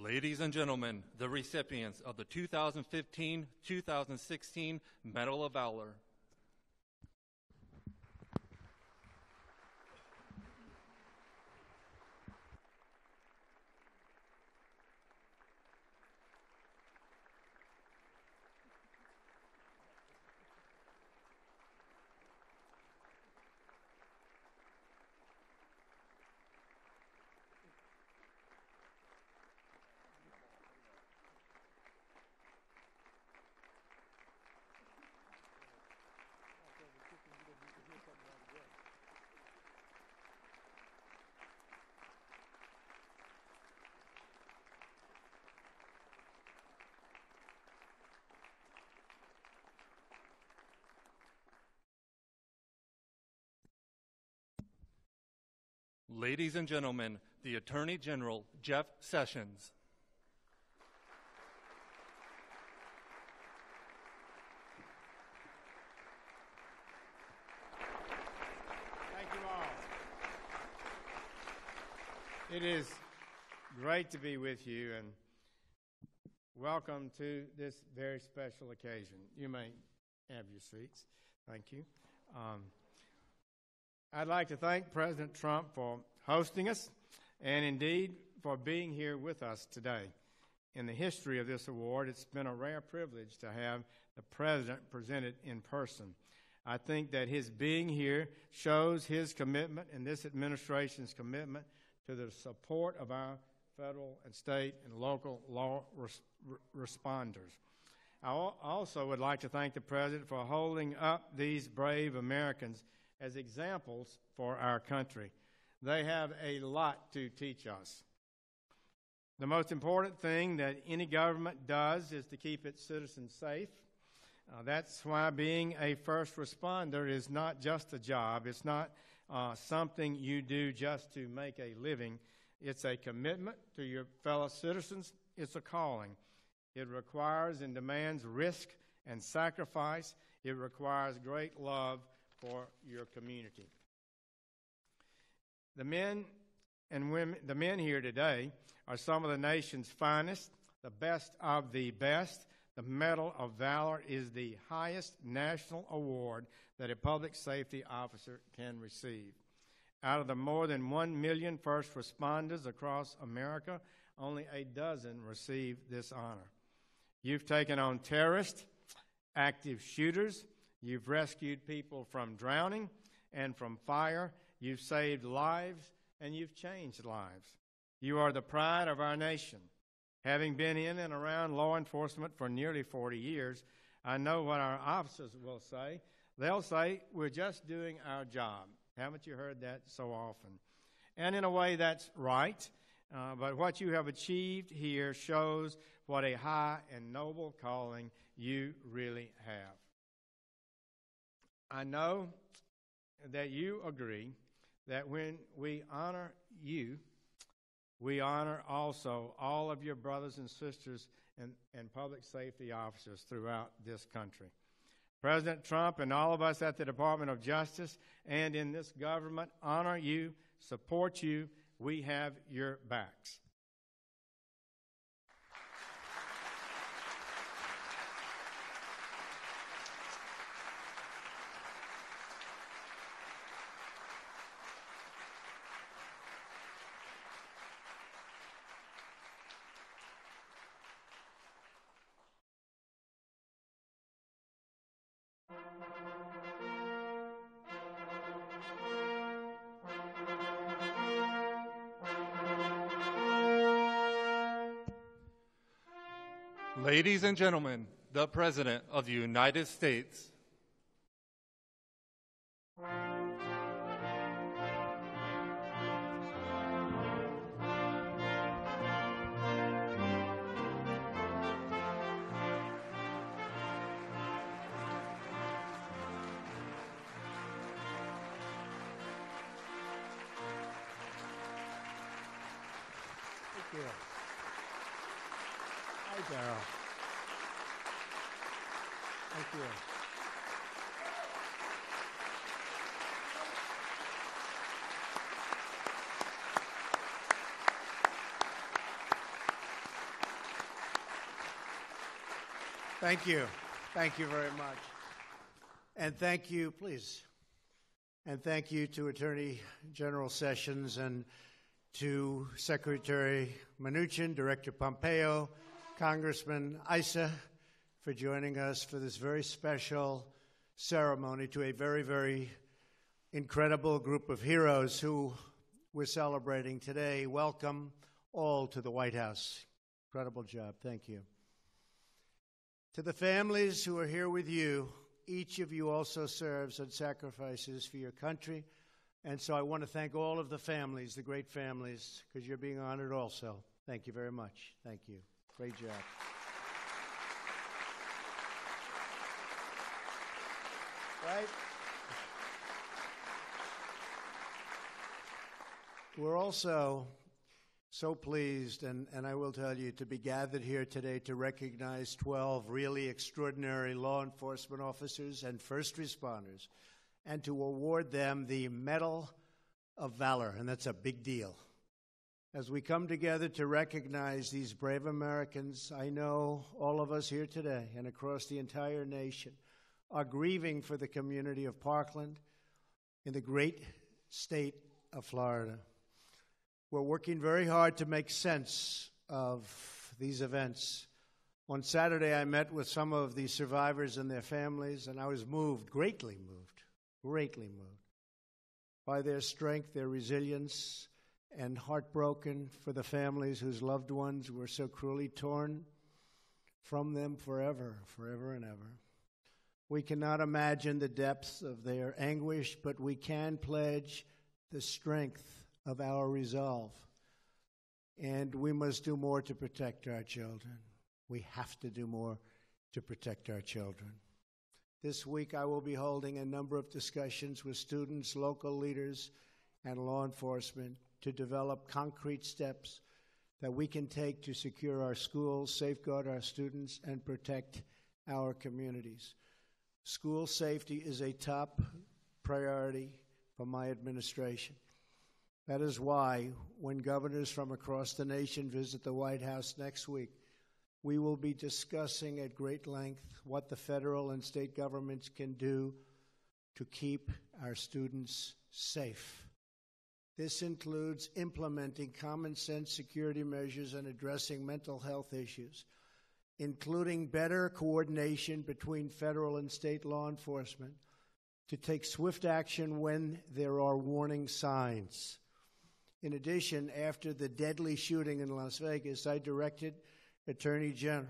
Ladies and gentlemen, the recipients of the 2015-2016 Medal of Valor. Ladies and gentlemen, the Attorney General, Jeff Sessions. Thank you all. It is great to be with you, and welcome to this very special occasion. You may have your seats. Thank you. I'd like to thank President Trump for hosting us and indeed for being here with us today. In the history of this award, it's been a rare privilege to have the President present it in person. I think that his being here shows his commitment and this administration's commitment to the support of our federal and state and local law responders. I also would like to thank the President for holding up these brave Americans as examples for our country. They have a lot to teach us. The most important thing that any government does is to keep its citizens safe. That's why being a first responder is not just a job. It's not something you do just to make a living. It's a commitment to your fellow citizens. It's a calling. It requires and demands risk and sacrifice. It requires great love for your community. The men and women, the men here today are some of the nation's finest, the best of the best. The Medal of Valor is the highest national award that a public safety officer can receive. Out of the more than 1 million first responders across America, only a dozen receive this honor. You've taken on terrorists, active shooters. You've rescued people from drowning and from fire. You've saved lives, and you've changed lives. You are the pride of our nation. Having been in and around law enforcement for nearly 40 years, I know what our officers will say. They'll say, we're just doing our job. Haven't you heard that so often? And in a way, that's right. But what you have achieved here shows what a high and noble calling you really have. I know that you agree that when we honor you, we honor also all of your brothers and sisters and public safety officers throughout this country. President Trump and all of us at the Department of Justice and in this government honor you, support you. We have your backs. Ladies and gentlemen, the President of the United States. Thank you. Hi, Darryl. Thank you. Thank you. Thank you very much. And thank you, please. And thank you to Attorney General Sessions and to Secretary Mnuchin, Director Pompeo, Congressman Issa, for joining us for this very special ceremony, to a very, very incredible group of heroes who we're celebrating today. Welcome all to the White House. Incredible job. Thank you. To the families who are here with you, each of you also serves and sacrifices for your country. And so I want to thank all of the families, the great families, because you're being honored also. Thank you very much. Thank you. Great job. Right? We're also so pleased, and I will tell you, to be gathered here today to recognize 12 really extraordinary law enforcement officers and first responders, and to award them the Medal of Valor, and that's a big deal. As we come together to recognize these brave Americans, I know all of us here today and across the entire nation are grieving for the community of Parkland in the great state of Florida. We're working very hard to make sense of these events. On Saturday, I met with some of the survivors and their families, and I was moved, greatly moved by their strength, their resilience, and heartbroken for the families whose loved ones were so cruelly torn from them forever and ever. We cannot imagine the depths of their anguish, but we can pledge the strength of our resolve. And we must do more to protect our children. We have to do more to protect our children. This week I will be holding a number of discussions with students, local leaders, and law enforcement to develop concrete steps that we can take to secure our schools, safeguard our students, and protect our communities. School safety is a top priority for my administration. That is why, when governors from across the nation visit the White House next week, we will be discussing at great length what the federal and state governments can do to keep our students safe. This includes implementing common sense security measures and addressing mental health issues, including better coordination between federal and state law enforcement to take swift action when there are warning signs. In addition, after the deadly shooting in Las Vegas, I directed Attorney General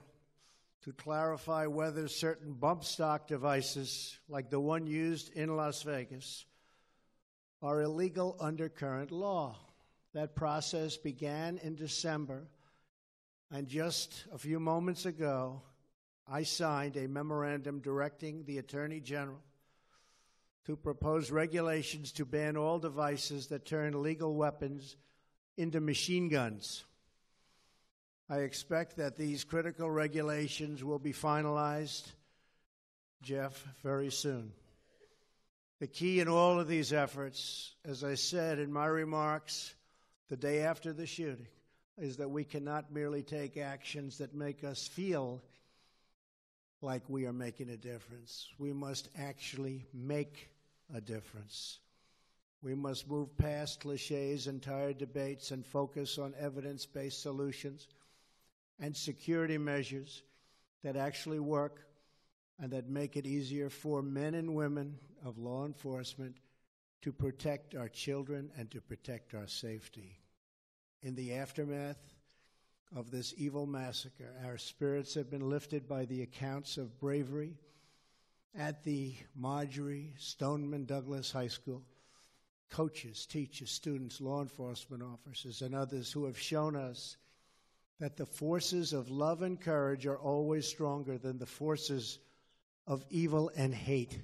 to clarify whether certain bump stock devices, like the one used in Las Vegas, are illegal under current law. That process began in December, and just a few moments ago, I signed a memorandum directing the Attorney General to propose regulations to ban all devices that turn legal weapons into machine guns. I expect that these critical regulations will be finalized, Jeff, very soon. The key in all of these efforts, as I said in my remarks the day after the shooting, is that we cannot merely take actions that make us feel like we are making a difference. We must actually make a difference. We must move past cliches and tired debates and focus on evidence-based solutions and security measures that actually work and that make it easier for men and women of law enforcement to protect our children and to protect our safety. In the aftermath of this evil massacre, our spirits have been lifted by the accounts of bravery at the Marjory Stoneman Douglas High School. Coaches, teachers, students, law enforcement officers, and others who have shown us that the forces of love and courage are always stronger than the forces of evil and hate.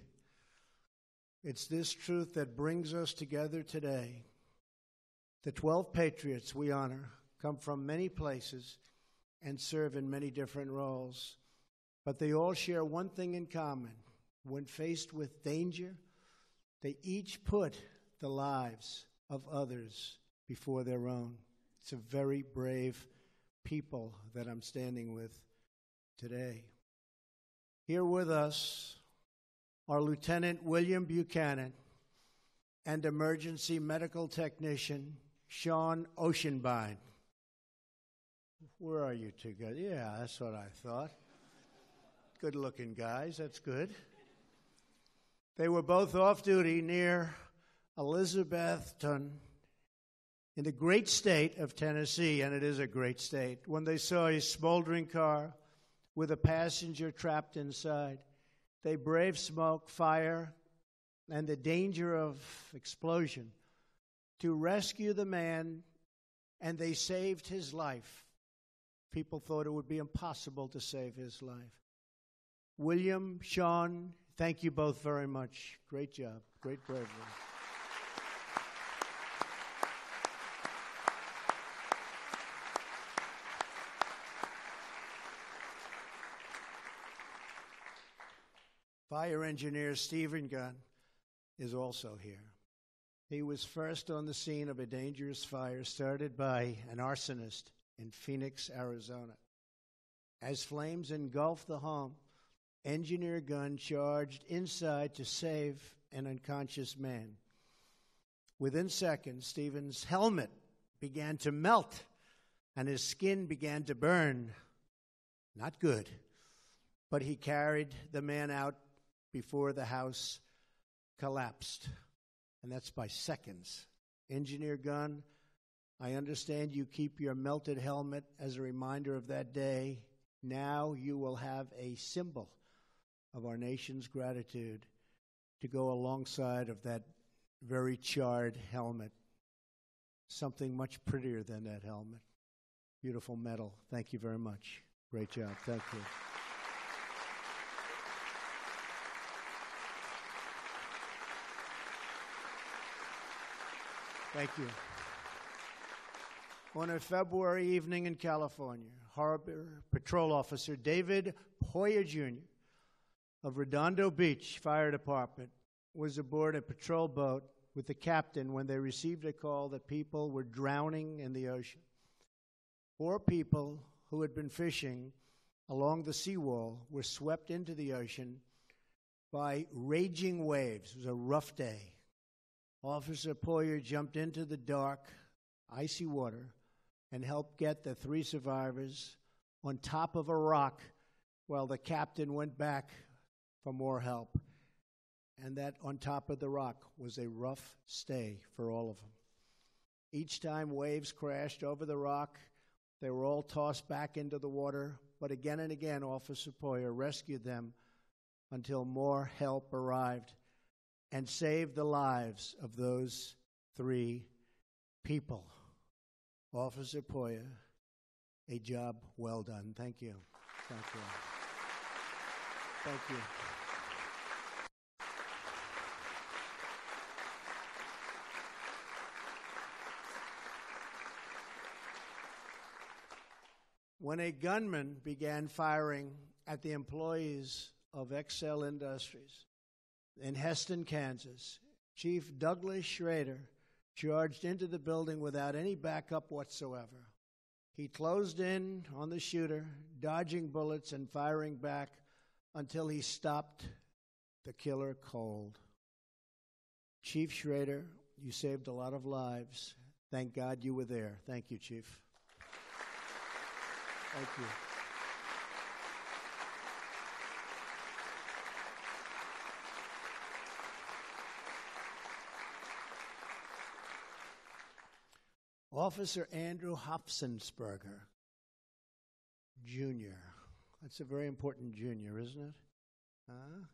It's this truth that brings us together today. The 12 patriots we honor come from many places and serve in many different roles, but they all share one thing in common. When faced with danger, they each put the lives of others before their own. It's a very brave people that I'm standing with today. Here with us are Lieutenant William Buchanan and emergency medical technician Sean Oceanbine. Where are you two guys? Yeah, that's what I thought. Good-looking guys, that's good. They were both off duty near Elizabethton in the great state of Tennessee, and it is a great state, when they saw a smoldering car with a passenger trapped inside. They braved smoke, fire, and the danger of explosion to rescue the man, and they saved his life. People thought it would be impossible to save his life. William, Sean, thank you both very much. Great job. Great bravery. Fire engineer Stephen Gunn is also here. He was first on the scene of a dangerous fire started by an arsonist in Phoenix, Arizona. As flames engulfed the home, Engineer Gunn charged inside to save an unconscious man. Within seconds, Stephen's helmet began to melt and his skin began to burn. Not good. But he carried the man out before the house collapsed. And that's by seconds. Engineer Gunn, I understand you keep your melted helmet as a reminder of that day. Now you will have a symbol of our nation's gratitude to go alongside of that very charred helmet. Something much prettier than that helmet. Beautiful medal. Thank you very much. Great job. Thank you. Thank you. On a February evening in California, Harbor Patrol Officer David Hoyer Jr. of Redondo Beach Fire Department was aboard a patrol boat with the captain when they received a call that people were drowning in the ocean. 4 people who had been fishing along the seawall were swept into the ocean by raging waves. It was a rough day. Officer Poyer jumped into the dark, icy water and helped get the 3 survivors on top of a rock while the captain went back for more help. And that on top of the rock was a rough stay for all of them. Each time waves crashed over the rock, they were all tossed back into the water, but again and again, Officer Poyer rescued them until more help arrived and saved the lives of those 3 people. Officer Poyer, a job well done. Thank you. Thank you. Thank you. When a gunman began firing at the employees of Excel Industries in Heston, Kansas, Chief Douglas Schrader charged into the building without any backup whatsoever. He closed in on the shooter, dodging bullets and firing back until he stopped the killer cold. Chief Schrader, you saved a lot of lives. Thank God you were there. Thank you, Chief. Thank you. Officer Andrew Hopsensperger, Jr. That's a very important junior, isn't it? Huh?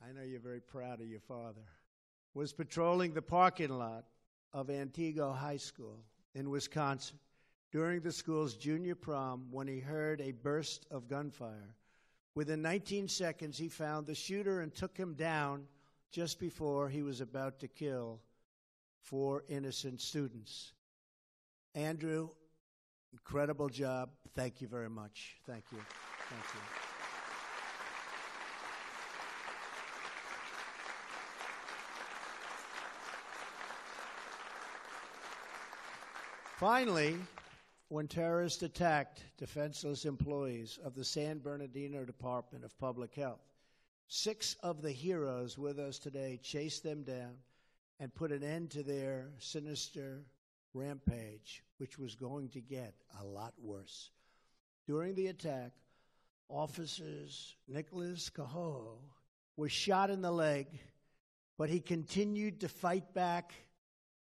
I know you're very proud of your father. Was patrolling the parking lot of Antigo High School in Wisconsin during the school's junior prom when he heard a burst of gunfire. Within 19 seconds, he found the shooter and took him down just before he was about to kill 4 innocent students. Andrew, incredible job. Thank you very much. Thank you. Thank you. Finally, when terrorists attacked defenseless employees of the San Bernardino Department of Public Health. 6 of the heroes with us today chased them down and put an end to their sinister rampage, which was going to get a lot worse. During the attack, officers Nicholas Cahoe was shot in the leg, but he continued to fight back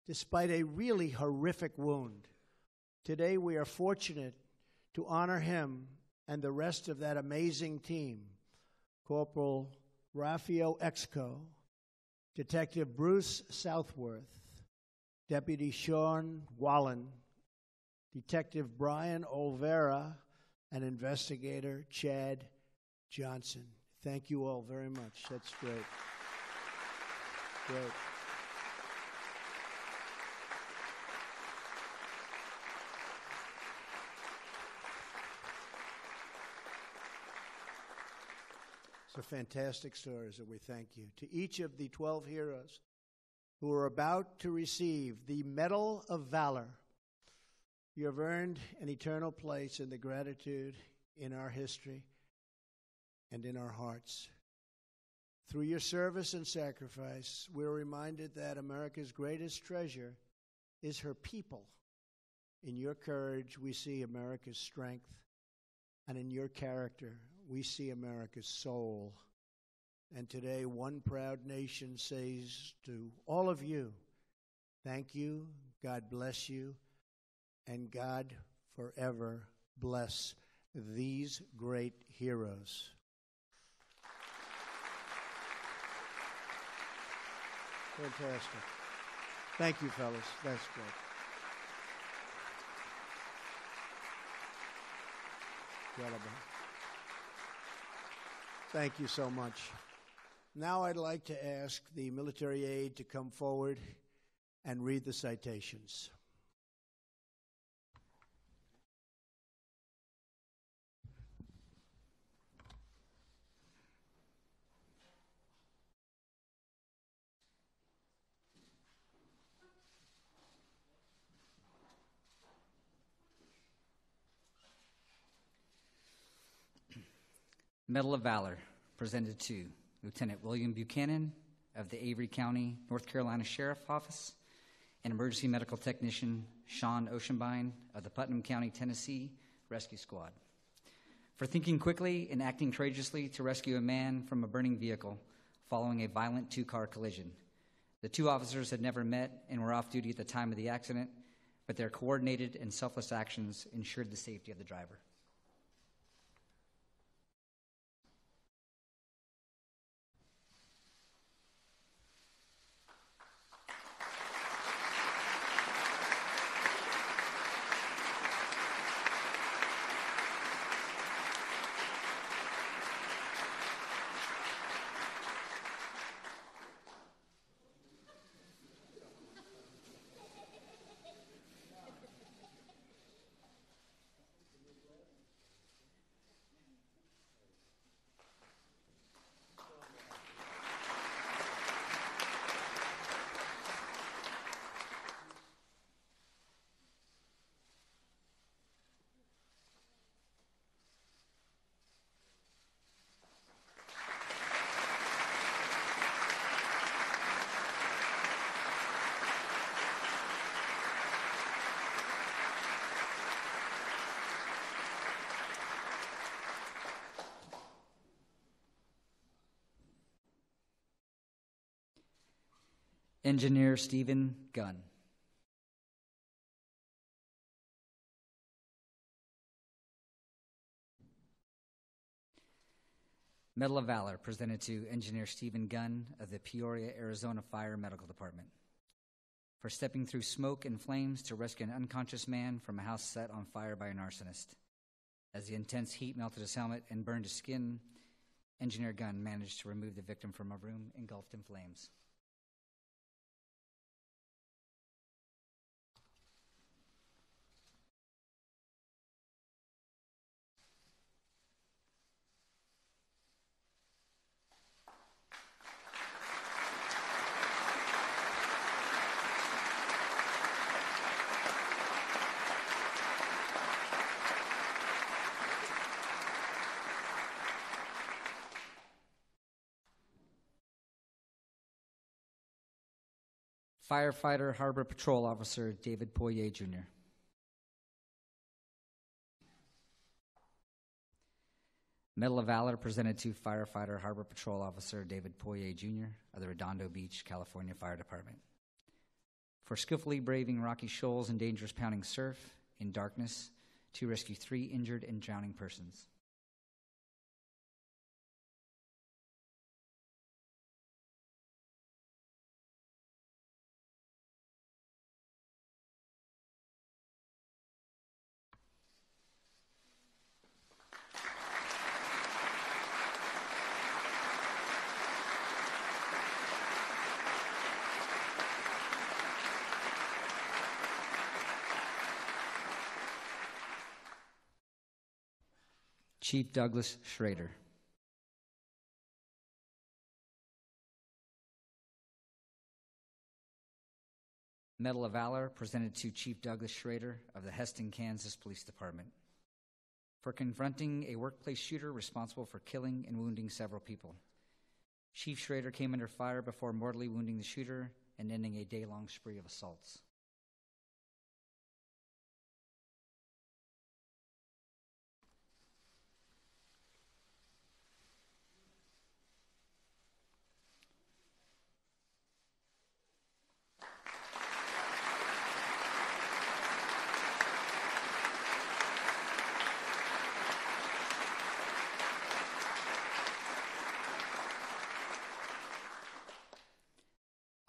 despite a really horrific wound. Today, we are fortunate to honor him and the rest of that amazing team. Corporal Rafael Exco, Detective Bruce Southworth, Deputy Sean Wallen, Detective Brian Olvera, and Investigator Chad Johnson. Thank you all very much. That's great. Great. It's a fantastic stories, and we thank you. To each of the 12 heroes who are about to receive the Medal of Valor, you have earned an eternal place in the gratitude in our history and in our hearts. Through your service and sacrifice, we're reminded that America's greatest treasure is her people. In your courage, we see America's strength, and in your character, we see America's soul. And today, one proud nation says to all of you, thank you, God bless you, and God forever bless these great heroes. Fantastic. Thank you, fellas. That's great. Incredible. Thank you so much. Now I'd like to ask the military aide to come forward and read the citations. Medal of Valor presented to Lieutenant William Buchanan of the Avery County, North Carolina Sheriff Office, and Emergency Medical Technician Sean Oceanbine of the Putnam County, Tennessee Rescue Squad, for thinking quickly and acting courageously to rescue a man from a burning vehicle following a violent 2-car collision. The 2 officers had never met and were off duty at the time of the accident, but their coordinated and selfless actions ensured the safety of the driver. Engineer Stephen Gunn. Medal of Valor presented to Engineer Stephen Gunn of the Peoria, Arizona Fire Medical Department for stepping through smoke and flames to rescue an unconscious man from a house set on fire by an arsonist. As the intense heat melted his helmet and burned his skin, Engineer Gunn managed to remove the victim from a room engulfed in flames. Firefighter Harbor Patrol Officer David Poirier, Jr. Medal of Valor presented to Firefighter Harbor Patrol Officer David Poirier, Jr. of the Redondo Beach, California Fire Department. For skillfully braving rocky shoals and dangerous pounding surf in darkness to rescue 3 injured and drowning persons. Chief Douglas Schrader. Medal of Valor presented to Chief Douglas Schrader of the Heston, Kansas Police Department for confronting a workplace shooter responsible for killing and wounding several people. Chief Schrader came under fire before mortally wounding the shooter and ending a day-long spree of assaults.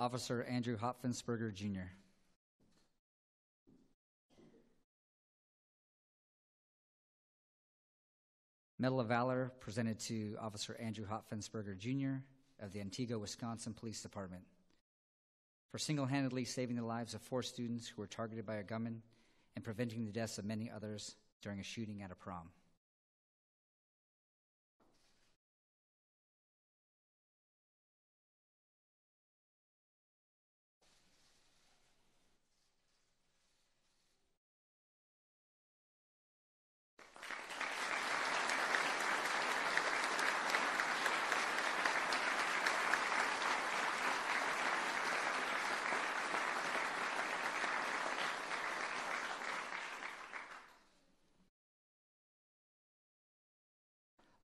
Officer Andrew Hopfensperger, Jr. Medal of Valor presented to Officer Andrew Hopfensperger, Jr. of the Antigua, Wisconsin Police Department for single-handedly saving the lives of 4 students who were targeted by a gunman and preventing the deaths of many others during a shooting at a prom.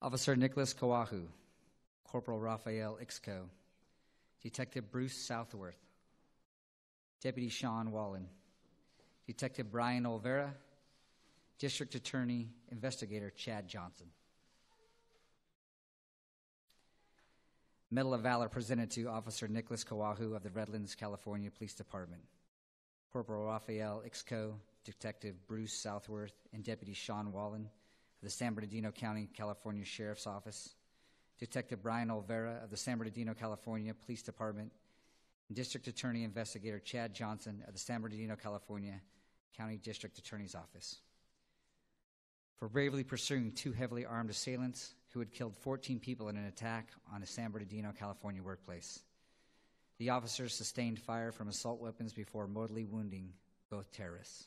Officer Nicholas Kawahu, Corporal Raphael Ixco, Detective Bruce Southworth, Deputy Sean Wallen, Detective Brian Olvera, District Attorney Investigator Chad Johnson. Medal of Valor presented to Officer Nicholas Kawahu of the Redlands, California Police Department, Corporal Raphael Ixco, Detective Bruce Southworth, and Deputy Sean Wallen of the San Bernardino County, California Sheriff's Office, Detective Brian Olvera of the San Bernardino, California Police Department, and District Attorney Investigator Chad Johnson of the San Bernardino, California County District Attorney's Office, for bravely pursuing 2 heavily armed assailants who had killed 14 people in an attack on a San Bernardino, California workplace. The officers sustained fire from assault weapons before mortally wounding both terrorists.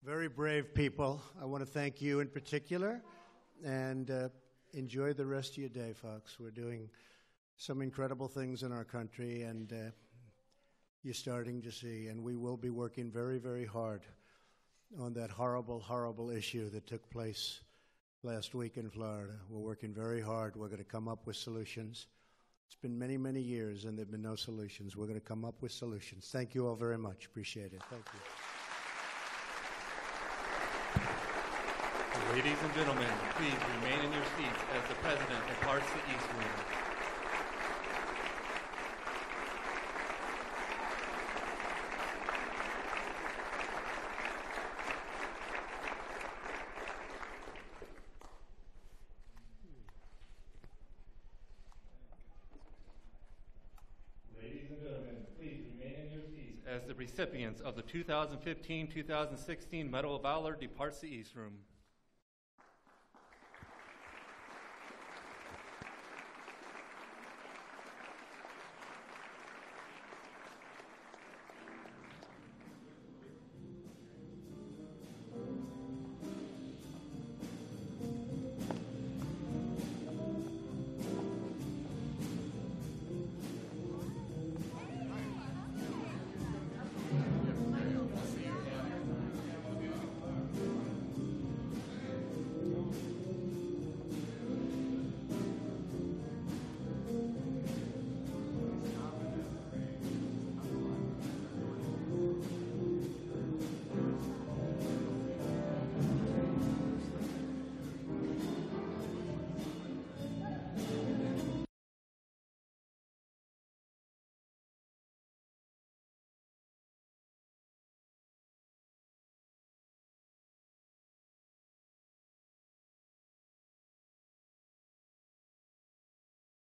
Very brave people. I want to thank you in particular, and enjoy the rest of your day, folks. We're doing some incredible things in our country, and you're starting to see, and we will be working very, very hard on that horrible, horrible issue that took place last week in Florida. We're working very hard. We're going to come up with solutions. It's been many, many years, and there have been no solutions. We're going to come up with solutions. Thank you all very much. Appreciate it. Thank you. Ladies and gentlemen, please remain in your seats as the President departs the East Room. Ladies and gentlemen, please remain in your seats as the recipients of the 2015-2016 Medal of Valor departs the East Room.